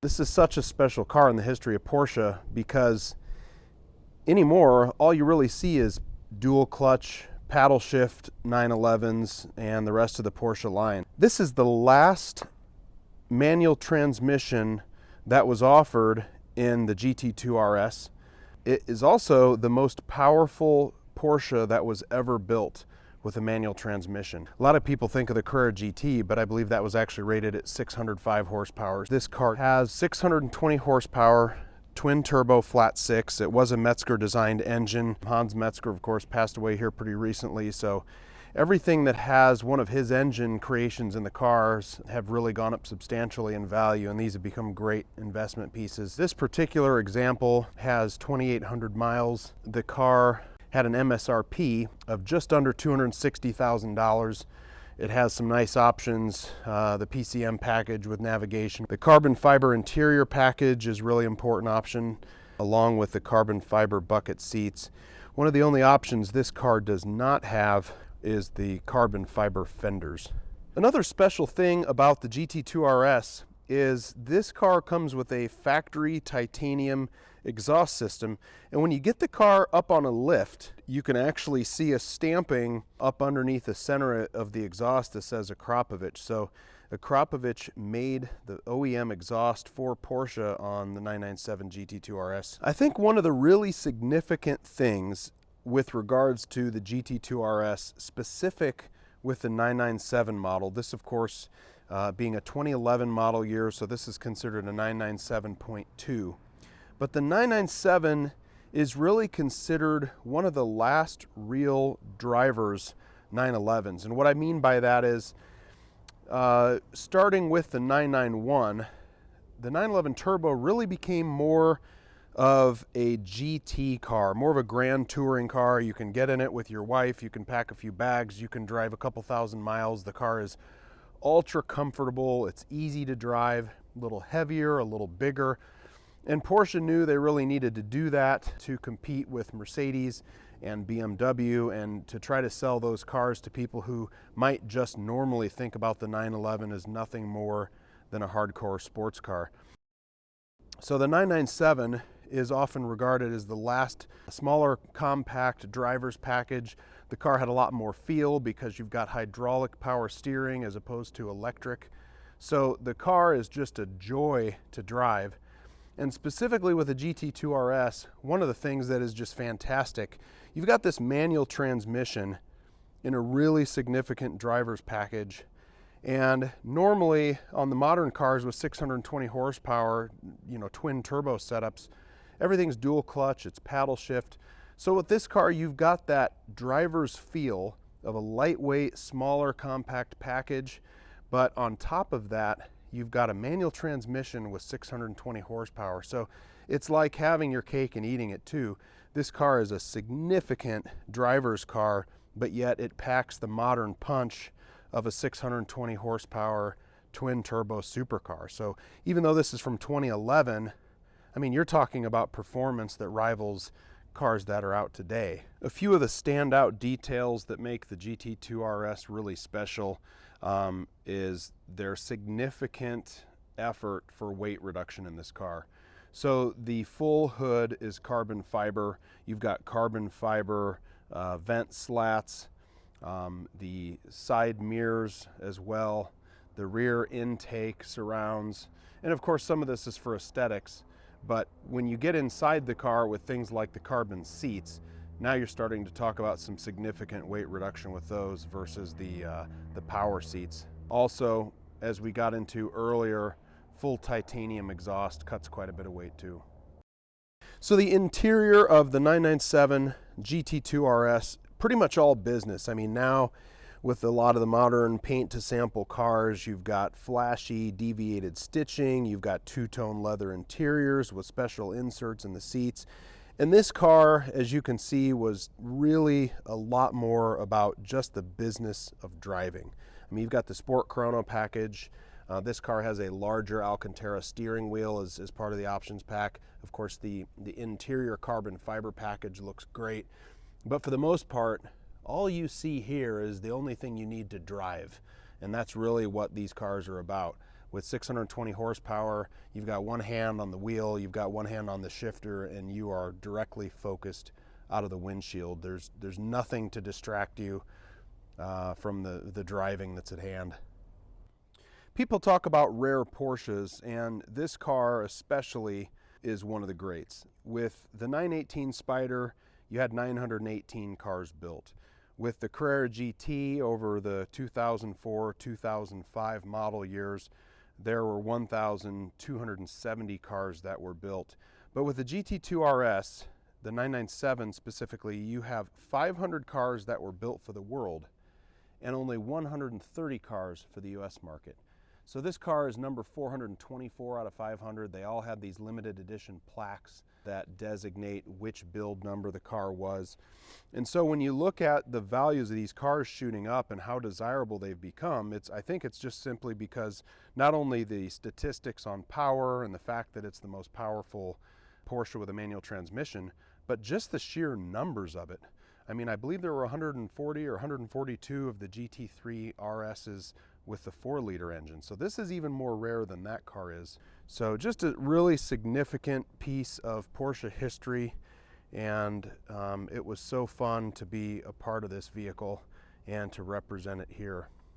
This is such a special car in the history of Porsche because anymore, all you really see is dual clutch, paddle shift 911s, and the rest of the Porsche line. This is the last manual transmission that was offered in the GT2 RS. It is also the most powerful Porsche that was ever built with a manual transmission. A lot of people think of the Carrera GT, but I believe that was actually rated at 605 horsepower. This car has 620 horsepower, twin turbo flat six. It was a Metzger designed engine. Hans Metzger, of course, passed away here pretty recently, so everything that has one of his engine creations in the cars have really gone up substantially in value, and these have become great investment pieces. This particular example has 2,800 miles. The car had an MSRP of just under $260,000. It has some nice options, the PCM package with navigation. The carbon fiber interior package is a really important option, along with the carbon fiber bucket seats. One of the only options this car does not have is the carbon fiber fenders. Another special thing about the GT2 RS is this car comes with a factory titanium exhaust system, and when you get the car up on a lift, you can actually see a stamping up underneath the center of the exhaust that says Akrapovic. So Akrapovic made the OEM exhaust for Porsche on the 997 GT2 RS. I think one of the really significant things with regards to the GT2 RS, specific with the 997 model, this of course being a 2011 model year, so this is considered a 997.2. But the 997 is really considered one of the last real drivers 911s. And what I mean by that is, starting with the 991, the 911 Turbo really became more of a GT car, more of a grand touring car. You can get in it with your wife, you can pack a few bags, you can drive a couple thousand miles. The car is ultra comfortable, it's easy to drive, a little heavier, a little bigger. And Porsche knew they really needed to do that to compete with Mercedes and BMW and to try to sell those cars to people who might just normally think about the 911 as nothing more than a hardcore sports car. So the 997 is often regarded as the last smaller compact driver's package. The car had a lot more feel because you've got hydraulic power steering as opposed to electric. So the car is just a joy to drive. And specifically with the GT2 RS, one of the things that is just fantastic, you've got this manual transmission in a really significant driver's package. And normally on the modern cars with 620 horsepower, twin turbo setups, everything's dual clutch, it's paddle shift. So with this car, you've got that driver's feel of a lightweight, smaller, compact package. But on top of that, you've got a manual transmission with 620 horsepower. So it's like having your cake and eating it too. This car is a significant driver's car, but yet it packs the modern punch of a 620 horsepower twin turbo supercar. So even though this is from 2011, I mean, you're talking about performance that rivals cars that are out today. A few of the standout details that make the GT2 RS really special is their significant effort for weight reduction in this car. So the full hood is carbon fiber. You've got carbon fiber vent slats, the side mirrors as well, the rear intake surrounds, and of course some of this is for aesthetics. But when you get inside the car with things like the carbon seats, now you're starting to talk about some significant weight reduction with those versus the power seats. Also, as we got into earlier, full titanium exhaust cuts quite a bit of weight too. So the interior of the 997 GT2 RS, pretty much all business. I mean, now with a lot of the modern paint to sample cars, you've got flashy deviated stitching, you've got two-tone leather interiors with special inserts in the seats. And this car, as you can see, was really a lot more about just the business of driving. I mean, you've got the Sport Chrono package. This car has a larger Alcantara steering wheel as part of the options pack. Of course, the interior carbon fiber package looks great. But for the most part, all you see here is the only thing you need to drive. And that's really what these cars are about. with 620 horsepower. You've got one hand on the wheel, you've got one hand on the shifter, and you are directly focused out of the windshield. There's nothing to distract you from the driving that's at hand. People talk about rare Porsches, and this car especially is one of the greats. With the 918 Spyder, you had 918 cars built. With the Carrera GT over the 2004-2005 model years, there were 1,270 cars that were built. But with the GT2 RS, the 997 specifically, you have 500 cars that were built for the world and only 130 cars for the US market. So this car is number 424 out of 500. They all had these limited edition plaques that designate which build number the car was. And so when you look at the values of these cars shooting up and how desirable they've become, I think it's just simply because not only the statistics on power and the fact that it's the most powerful Porsche with a manual transmission, but just the sheer numbers of it. I mean, I believe there were 140 or 142 of the GT3 RSs with the 4-liter engine. So this is even more rare than that car is. So just a really significant piece of Porsche history, and it was so fun to be a part of this vehicle and to represent it here.